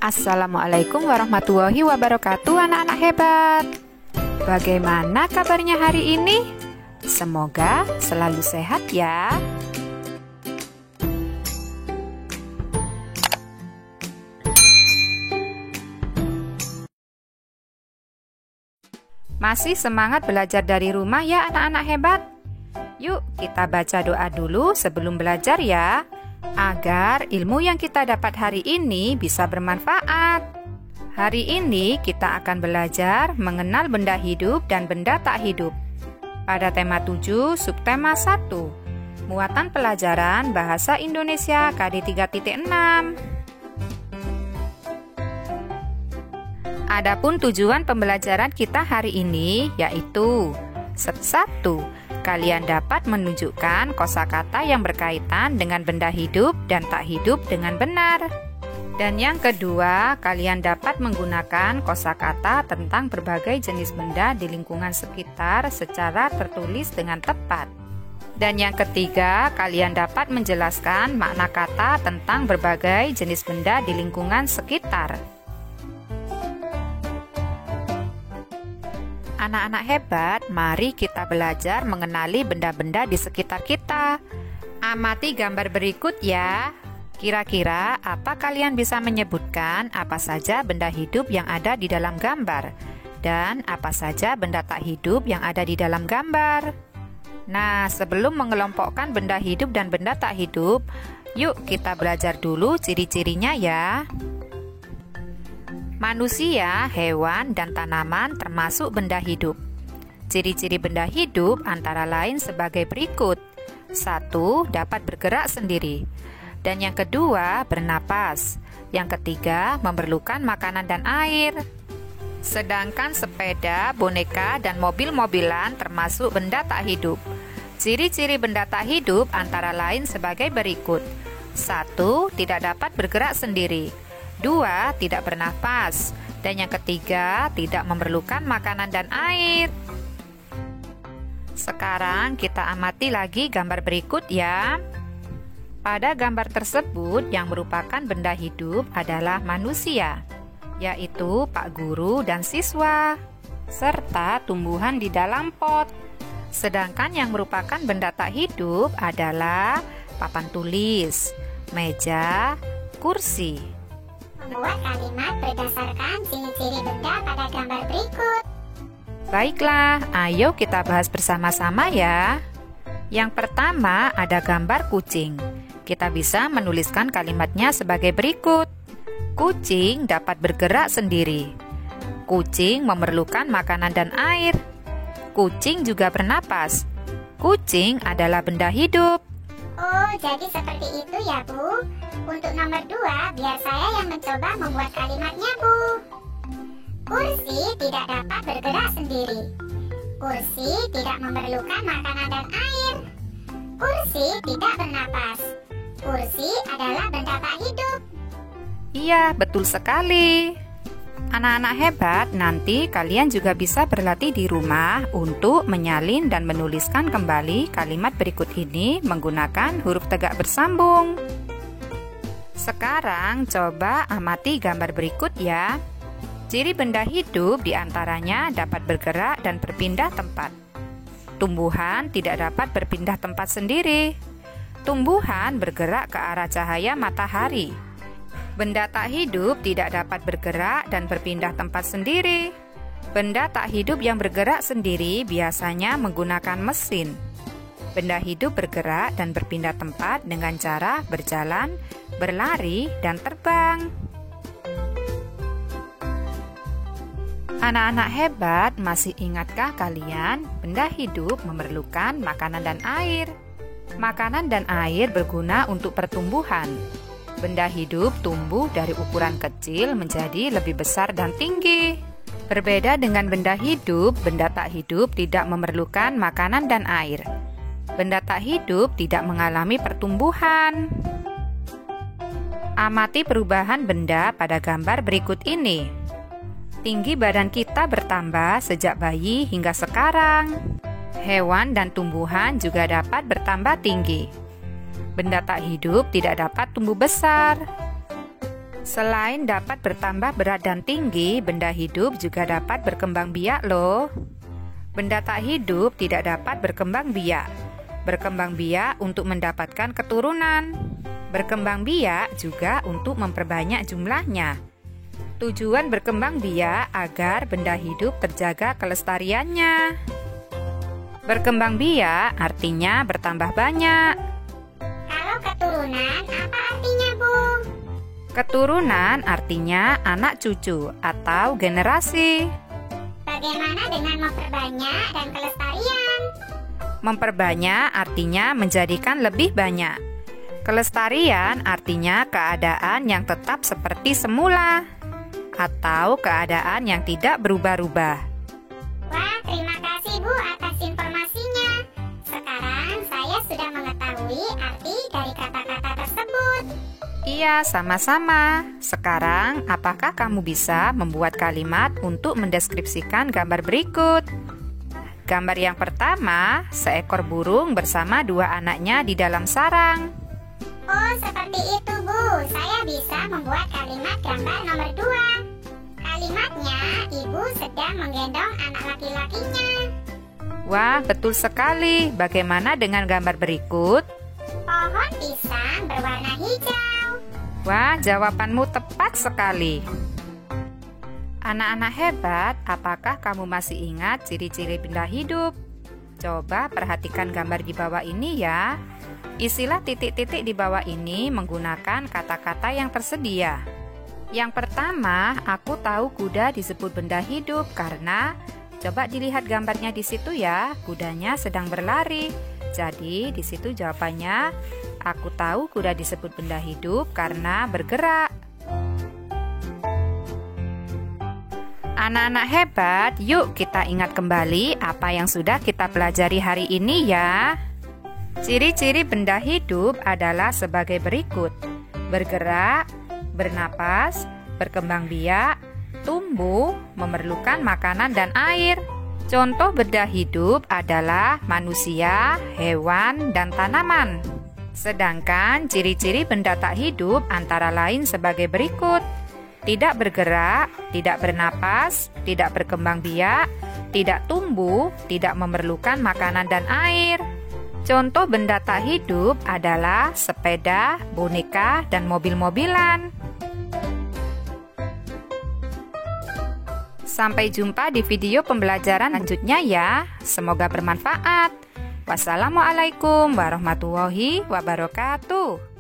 Assalamualaikum warahmatullahi wabarakatuh, anak-anak hebat. Bagaimana kabarnya hari ini? Semoga selalu sehat ya. Masih semangat belajar dari rumah ya anak-anak hebat? Yuk kita baca doa dulu sebelum belajar ya, agar ilmu yang kita dapat hari ini bisa bermanfaat. Hari ini kita akan belajar mengenal benda hidup dan benda tak hidup. Pada tema 7, subtema 1, muatan pelajaran Bahasa Indonesia KD 3.6. Adapun tujuan pembelajaran kita hari ini yaitu 1. Kalian dapat menunjukkan kosakata yang berkaitan dengan benda hidup dan tak hidup dengan benar. Dan yang kedua, kalian dapat menggunakan kosakata tentang berbagai jenis benda di lingkungan sekitar secara tertulis dengan tepat. Dan yang ketiga, kalian dapat menjelaskan makna kata tentang berbagai jenis benda di lingkungan sekitar. Anak-anak hebat, mari kita belajar mengenali benda-benda di sekitar kita. Amati gambar berikut ya. Kira-kira apa kalian bisa menyebutkan apa saja benda hidup yang ada di dalam gambar? Dan apa saja benda tak hidup yang ada di dalam gambar? Nah, sebelum mengelompokkan benda hidup dan benda tak hidup, yuk kita belajar dulu ciri-cirinya ya. Manusia, hewan, dan tanaman termasuk benda hidup. Ciri-ciri benda hidup antara lain sebagai berikut. 1. Dapat bergerak sendiri. Dan yang kedua, bernapas. Yang ketiga, memerlukan makanan dan air. Sedangkan sepeda, boneka, dan mobil-mobilan termasuk benda tak hidup. Ciri-ciri benda tak hidup antara lain sebagai berikut. 1. Tidak dapat bergerak sendiri. 2. Tidak bernafas. Dan yang ketiga, tidak memerlukan makanan dan air. Sekarang kita amati lagi gambar berikut ya. Pada gambar tersebut yang merupakan benda hidup adalah manusia, yaitu Pak Guru dan siswa, serta tumbuhan di dalam pot. Sedangkan yang merupakan benda tak hidup adalah papan tulis, meja, kursi. Membuat kalimat berdasarkan ciri-ciri benda pada gambar berikut. Baiklah, ayo kita bahas bersama-sama ya. Yang pertama ada gambar kucing. Kita bisa menuliskan kalimatnya sebagai berikut. Kucing dapat bergerak sendiri. Kucing memerlukan makanan dan air. Kucing juga bernapas. Kucing adalah benda hidup. Oh, jadi seperti itu ya, Bu. Untuk nomor 2, biar saya yang mencoba membuat kalimatnya, Bu. Kursi tidak dapat bergerak sendiri. Kursi tidak memerlukan makanan dan air. Kursi tidak bernapas. Kursi adalah benda tak hidup. Iya, betul sekali. Anak-anak hebat, nanti kalian juga bisa berlatih di rumah untuk menyalin dan menuliskan kembali kalimat berikut ini menggunakan huruf tegak bersambung. Sekarang coba amati gambar berikut ya. Ciri benda hidup diantaranya dapat bergerak dan berpindah tempat. Tumbuhan tidak dapat berpindah tempat sendiri. Tumbuhan bergerak ke arah cahaya matahari. Benda tak hidup tidak dapat bergerak dan berpindah tempat sendiri. Benda tak hidup yang bergerak sendiri biasanya menggunakan mesin. Benda hidup bergerak dan berpindah tempat dengan cara berjalan, berlari, dan terbang. Anak-anak hebat, masih ingatkah kalian benda hidup memerlukan makanan dan air? Makanan dan air berguna untuk pertumbuhan. Benda hidup tumbuh dari ukuran kecil menjadi lebih besar dan tinggi. Berbeda dengan benda hidup, benda tak hidup tidak memerlukan makanan dan air. Benda tak hidup tidak mengalami pertumbuhan. Amati perubahan benda pada gambar berikut ini. Tinggi badan kita bertambah sejak bayi hingga sekarang. Hewan dan tumbuhan juga dapat bertambah tinggi. Benda tak hidup tidak dapat tumbuh besar. Selain dapat bertambah berat dan tinggi, benda hidup juga dapat berkembang biak loh. Benda tak hidup tidak dapat berkembang biak. Berkembang biak untuk mendapatkan keturunan. Berkembang biak juga untuk memperbanyak jumlahnya. Tujuan berkembang biak agar benda hidup terjaga kelestariannya. Berkembang biak artinya bertambah banyak. Kalau keturunan, apa artinya, Bu? Keturunan artinya anak cucu atau generasi. Bagaimana dengan memperbanyak dan kelestarian? Memperbanyak artinya menjadikan lebih banyak. Kelestarian artinya keadaan yang tetap seperti semula atau keadaan yang tidak berubah-ubah. Wah, terima kasih Bu atas informasinya. Sekarang saya sudah mengetahui arti dari kata-kata tersebut. Iya, sama-sama. Sekarang, apakah kamu bisa membuat kalimat untuk mendeskripsikan gambar berikut? Gambar yang pertama, seekor burung bersama dua anaknya di dalam sarang. Oh, seperti itu, Bu. Saya bisa membuat kalimat gambar nomor 2. Kalimatnya, ibu sedang menggendong anak laki-lakinya. Wah, betul sekali. Bagaimana dengan gambar berikut? Pohon pisang berwarna hijau. Wah, jawabanmu tepat sekali. Anak-anak hebat, apakah kamu masih ingat ciri-ciri benda hidup? Coba perhatikan gambar di bawah ini ya. Isilah titik-titik di bawah ini menggunakan kata-kata yang tersedia. Yang pertama, aku tahu kuda disebut benda hidup karena coba dilihat gambarnya di situ ya, kudanya sedang berlari. Jadi di situ jawabannya, aku tahu kuda disebut benda hidup karena bergerak. Anak-anak hebat, yuk kita ingat kembali apa yang sudah kita pelajari hari ini ya. Ciri-ciri benda hidup adalah sebagai berikut: bergerak, bernapas, berkembang biak, tumbuh, memerlukan makanan dan air. Contoh benda hidup adalah manusia, hewan, dan tanaman. Sedangkan ciri-ciri benda tak hidup antara lain sebagai berikut: tidak bergerak, tidak bernapas, tidak berkembang biak, tidak tumbuh, tidak memerlukan makanan dan air. Contoh benda tak hidup adalah sepeda, boneka, dan mobil-mobilan. Sampai jumpa di video pembelajaran lanjutnya ya. Semoga bermanfaat. Wassalamualaikum warahmatullahi wabarakatuh.